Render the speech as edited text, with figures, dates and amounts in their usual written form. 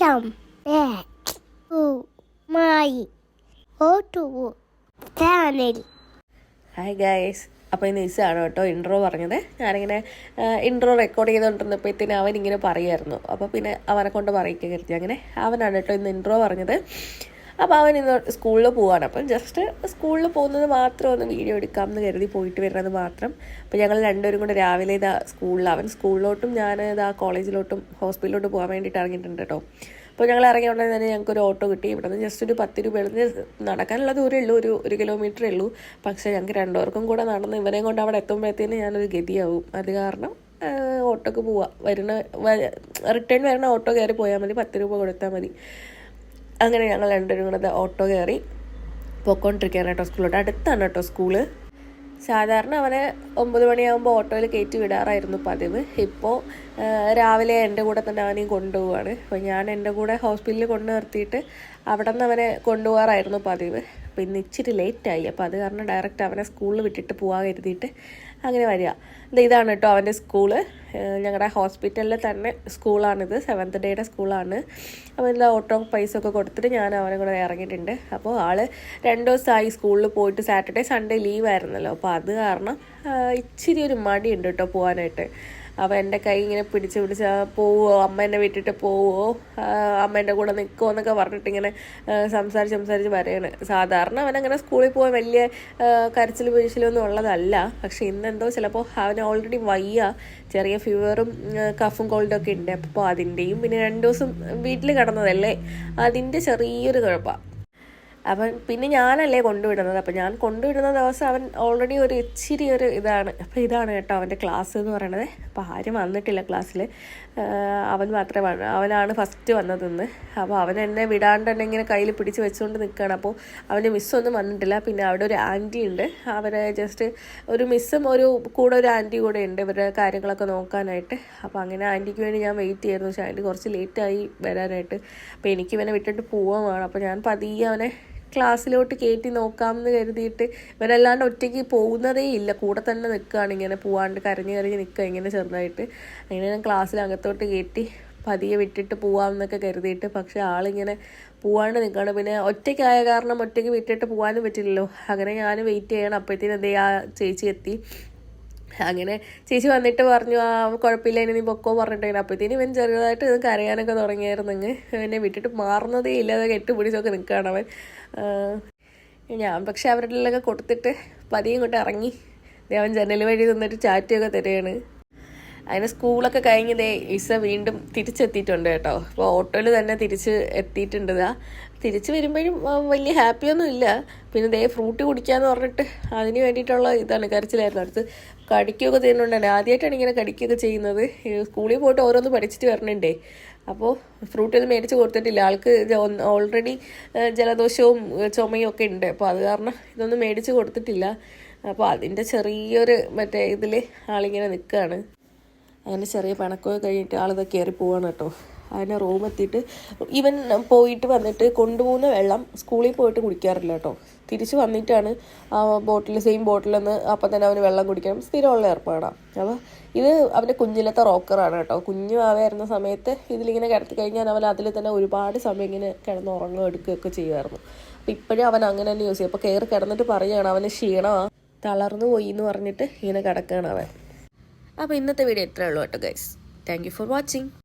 Welcome back to my YouTube channel. Hi guys. അപ്പോൾ ഇന്ന് ഇസാണ് കേട്ടോ ഇൻട്രോ പറഞ്ഞത്. ഞാനിങ്ങനെ ഇൻട്രോ റെക്കോർഡ് ചെയ്തുകൊണ്ടിരുന്നപ്പോഴത്തേന് അവൻ ഇങ്ങനെ പറയുമായിരുന്നു. അപ്പോൾ പിന്നെ അവനെ കൊണ്ട് പറയിക്കുക കരുതി. അങ്ങനെ അവനാണ് കേട്ടോ ഇന്ന് ഇൻട്രോ പറഞ്ഞത്. അപ്പോൾ അവൻ ഇന്ന് സ്കൂളിൽ പോവാണ്. അപ്പം ജസ്റ്റ് സ്കൂളിൽ പോകുന്നത് മാത്രം ഒന്ന് വീഡിയോ എടുക്കാമെന്ന് കരുതി പോയിട്ട് വരുന്നത് മാത്രം. അപ്പോൾ ഞങ്ങൾ രണ്ടുപേരും കൂടെ രാവിലെ ഇതാ അവൻ സ്കൂളിലോട്ടും ഞാൻ ഇതാ കോളേജിലോട്ടും ഹോസ്പിറ്റലിലോട്ടും പോകാൻ വേണ്ടിയിട്ട് ഇറങ്ങിയിട്ടുണ്ട് കേട്ടോ. അപ്പോൾ ഞങ്ങൾ ഇറങ്ങിയ ഉടനെ തന്നെ ഞങ്ങൾക്കൊരു ഓട്ടോ കിട്ടി. ഇവിടെ നിന്ന് ജസ്റ്റ് ഒരു 10 രൂപ നടക്കാനുള്ള ദൂരമേ ഉള്ളൂ, ഒരു കിലോമീറ്ററേ ഉള്ളൂ. പക്ഷേ ഞങ്ങൾക്ക് രണ്ടുപേർക്കും കൂടെ നടന്ന് ഇവരെയും കൊണ്ട് അവിടെ എത്തുമ്പോഴത്തേന് ഞാനൊരു ഗതിയാവും. അത് കാരണം ഓട്ടോക്ക് പോവാം. റിട്ടേൺ വരുന്ന ഓട്ടോ കയറി പോയാൽ മതി, 10 രൂപ കൊടുത്താൽ മതി. അങ്ങനെ ഞങ്ങൾ രണ്ടുപേരും കൂടെ ഓട്ടോ കയറി പോയിക്കൊണ്ടിരിക്കുകയാണ് കേട്ടോ. സ്കൂളിലോട്ട് അടുത്താണ് കേട്ടോ സ്കൂള്. സാധാരണ അവനെ 9 മണിയാകുമ്പോൾ ഓട്ടോയിൽ കയറ്റി വിടാറായിരുന്നു പതിവ്. ഇപ്പോൾ രാവിലെ എൻ്റെ കൂടെ തന്നെ അവനെയും കൊണ്ടുപോവാണ്. അപ്പോൾ ഞാൻ എൻ്റെ കൂടെ ഹോസ്പിറ്റലിൽ കൊണ്ടു നിർത്തിയിട്ട് അവിടെ നിന്ന് അവനെ കൊണ്ടുപോകാറായിരുന്നു പതിവ്. അപ്പോൾ ഇന്ന് ഇച്ചിരി ലേറ്റായി. അപ്പോൾ അത് കാരണം ഡയറക്റ്റ് അവനെ സ്കൂളിൽ വിട്ടിട്ട് പോകാൻ കരുതിയിട്ട് അങ്ങനെ വരിക. ഇതാണ് കേട്ടോ അവൻ്റെ സ്കൂള്. ഞങ്ങളുടെ ഹോസ്പിറ്റലിൽ തന്നെ സ്കൂളാണിത്, 7th ഡേയുടെ സ്കൂളാണ്. അപ്പോൾ ഇതിൽ ഓട്ടോ പൈസ ഒക്കെ കൊടുത്തിട്ട് ഞാൻ അവനെ കൂടെ ഇറങ്ങിയിട്ടുണ്ട്. അപ്പോൾ ആൾ 2 ദിവസമായി സ്കൂളിൽ പോയിട്ട്. സാറ്റർഡേ സൺഡേ ലീവായിരുന്നല്ലോ. അപ്പോൾ അത് കാരണം ഇച്ചിരി ഒരു മടിയുണ്ട് കേട്ടോ പോകാനായിട്ട്. അപ്പോൾ എൻ്റെ കൈ ഇങ്ങനെ പിടിച്ച് പോവുമോ, അമ്മേനെ വിട്ടിട്ട് പോവുമോ, അമ്മേൻ്റെ കൂടെ നിൽക്കുമോ എന്നൊക്കെ പറഞ്ഞിട്ട് ഇങ്ങനെ സംസാരിച്ച് വരെയാണ്. സാധാരണ അവനങ്ങനെ സ്കൂളിൽ പോകാൻ വലിയ കരച്ചിൽ പിഴിച്ചിലൊന്നും ഉള്ളതല്ല. പക്ഷേ ഇന്നെന്തോ ചിലപ്പോൾ അവന് ഓൾറെഡി വയ്യ, ചെറിയ ഫീവറും കഫും കോൾഡൊക്കെ ഉണ്ട്. അപ്പോൾ അതിൻ്റെയും പിന്നെ 2 ദിവസം വീട്ടിൽ കിടന്നതല്ലേ, അതിൻ്റെ ചെറിയൊരു കുഴപ്പമാണ്. അവൻ പിന്നെ ഞാനല്ലേ കൊണ്ടുവിടുന്നത്. അപ്പം ഞാൻ കൊണ്ടുവിടുന്ന ദിവസം അവൻ ഓൾറെഡി ഒരു ഇച്ചിരി ഒരു ഇതാണ്. അപ്പോൾ ഇതാണ് കേട്ടോ അവൻ്റെ ക്ലാസ് എന്ന് പറയണത്. അപ്പോൾ ആരും വന്നിട്ടില്ല ക്ലാസ്സിൽ, അവൻ മാത്രമേ അവനാണ് ഫസ്റ്റ് വന്നതെന്ന്. അപ്പോൾ അവൻ എന്നെ വിടാണ്ട് തന്നെ ഇങ്ങനെ കയ്യിൽ പിടിച്ച് വെച്ചുകൊണ്ട് നിൽക്കുകയാണ്. അപ്പോൾ അവൻ്റെ മിസ്സൊന്നും വന്നിട്ടില്ല. പിന്നെ അവിടെ ഒരു ആൻറ്റി ഉണ്ട്, അവരെ ജസ്റ്റ് ഒരു മിസ്സും കൂടെ ഒരു ആൻറ്റി കൂടെ ഉണ്ട് ഇവരുടെ കാര്യങ്ങളൊക്കെ നോക്കാനായിട്ട്. അപ്പോൾ അങ്ങനെ ആൻറ്റിക്ക് വേണ്ടി ഞാൻ വെയിറ്റ് ചെയ്യുന്നു. പക്ഷേ ആൻറ്റി കുറച്ച് ലേറ്റായി വരാനായിട്ട്. അപ്പോൾ എനിക്ക് ഇവനെ വിട്ടിട്ട് പോവാൻ വേണം. അപ്പോൾ ഞാൻ പതിയെ അവനെ ക്ലാസ്സിലോട്ട് കയറ്റി നോക്കാമെന്ന് കരുതിയിട്ട് ഇവരെല്ലാണ്ട് ഒറ്റയ്ക്ക് പോകുന്നതേ ഇല്ല, കൂടെ തന്നെ നിൽക്കുകയാണ്. ഇങ്ങനെ പോവാണ്ട് കരഞ്ഞ് നിൽക്കുക ഇങ്ങനെ ചെറുതായിട്ട്. അങ്ങനെ ഞാൻ ക്ലാസ്സിലകത്തോട്ട് കയറ്റി പതിയെ വിട്ടിട്ട് പോവാമെന്നൊക്കെ കരുതിയിട്ട്. പക്ഷേ ആളിങ്ങനെ പോവാണ്ട് നിൽക്കുകയാണ്. പിന്നെ ഒറ്റയ്ക്കായ കാരണം ഒറ്റയ്ക്ക് വിട്ടിട്ട് പോകാനും പറ്റില്ലല്ലോ. അങ്ങനെ ഞാൻ വെയിറ്റ് ചെയ്യണം. അപ്പോഴത്തേനും എന്തേ ആ ചേച്ചി എത്തി. അങ്ങനെ ചേച്ചി വന്നിട്ട് പറഞ്ഞു, കുഴപ്പമില്ല ഇനി നീ പൊക്കോ പറഞ്ഞിട്ട്. അപ്പോഴത്തേനും ഇവൻ ചെറുതായിട്ട് ഇത് കരയാനൊക്കെ തുടങ്ങിയായിരുന്നെങ്കിൽ എന്നെ വിട്ടിട്ട് മാറുന്നതേ ഇല്ല, അത് കെട്ടുപിടിച്ചൊക്കെ നിൽക്കുകയാണ് അവൻ. ഞാൻ പക്ഷെ അവരുടെ എല്ലാം കൊടുത്തിട്ട് പതിയെ ഇങ്ങോട്ട് ഇറങ്ങി. അവൻ ജനൽ വഴി നിന്നിട്ട് ചാറ്റിയൊക്കെ തരികയാണ്. അങ്ങനെ സ്കൂളൊക്കെ കഴിഞ്ഞതേ ഇസ വീണ്ടും തിരിച്ചെത്തിയിട്ടുണ്ട് കേട്ടോ. അപ്പോൾ ഓട്ടോയിൽ തന്നെ തിരിച്ച് എത്തിയിട്ടുണ്ട്. തിരിച്ച് വരുമ്പോഴും വലിയ ഹാപ്പിയൊന്നും ഇല്ല. പിന്നെ ഫ്രൂട്ടി കുടിക്കാമെന്ന് പറഞ്ഞിട്ട് അതിന് വേണ്ടിയിട്ടുള്ള ഇതാണ്, കരച്ചിലായിരുന്നു. അടുത്ത് കടിക്കുകയൊക്കെ ചെയ്യുന്നുണ്ടാണ്. ആദ്യമായിട്ടാണ് ഇങ്ങനെ കടിക്കുകയൊക്കെ ചെയ്യുന്നത്. സ്കൂളിൽ പോയിട്ട് ഓരോന്ന് പഠിച്ചിട്ട് വരണുണ്ടേ. അപ്പോൾ ഫ്രൂട്ടി ഒന്നും മേടിച്ച് കൊടുത്തിട്ടില്ല. ആൾക്ക് ഓൾറെഡി ജലദോഷവും ചുമയും ഒക്കെ ഉണ്ട്. അപ്പോൾ അത് കാരണം ഇതൊന്നും മേടിച്ച് കൊടുത്തിട്ടില്ല. അപ്പോൾ അതിൻ്റെ ചെറിയൊരു ഇതിൽ ആളിങ്ങനെ നിൽക്കുകയാണ്. അങ്ങനെ ചെറിയ പണക്കമൊക്കെ കഴിഞ്ഞിട്ട് ആളിത് കയറി പോവാണ് കേട്ടോ. അതിനെ റൂമെത്തിയിട്ട് ഇവൻ പോയിട്ട് വന്നിട്ട് കൊണ്ടുപോകുന്ന വെള്ളം സ്കൂളിൽ പോയിട്ട് കുടിക്കാറില്ല കേട്ടോ. തിരിച്ച് വന്നിട്ടാണ് ആ സെയിം ബോട്ടിൽ നിന്ന് അപ്പം തന്നെ അവന് വെള്ളം കുടിക്കണം, സ്ഥിരമുള്ള ഏർപ്പാടാണ്. അപ്പോൾ ഇത് അവൻ്റെ കുഞ്ഞിലത്തെ റോക്കറാണ് കേട്ടോ. കുഞ്ഞു ആവായിരുന്ന സമയത്ത് ഇതിലിങ്ങനെ കിടത്തി കഴിഞ്ഞാൽ അവൻ അതിൽ തന്നെ ഒരുപാട് സമയം ഇങ്ങനെ കിടന്നുറങ്ങുകയോ എടുക്കുകയൊക്കെ ചെയ്യുമായിരുന്നു. അപ്പോൾ ഇപ്പോഴും അവൻ അങ്ങനെ തന്നെ യൂസ് ചെയ്യും. അപ്പോൾ കയറി കിടന്നിട്ട് പറയുകയാണ് അവന് ക്ഷീണമാണ്, തളർന്നു പോയി എന്ന് പറഞ്ഞിട്ട് ഇങ്ങനെ കിടക്കുകയാണ് അവൻ. അപ്പോൾ ഇന്നത്തെ വീഡിയോ ഇത്രയേ ഉള്ളൂ കേട്ടോ guys. Thank you for watching.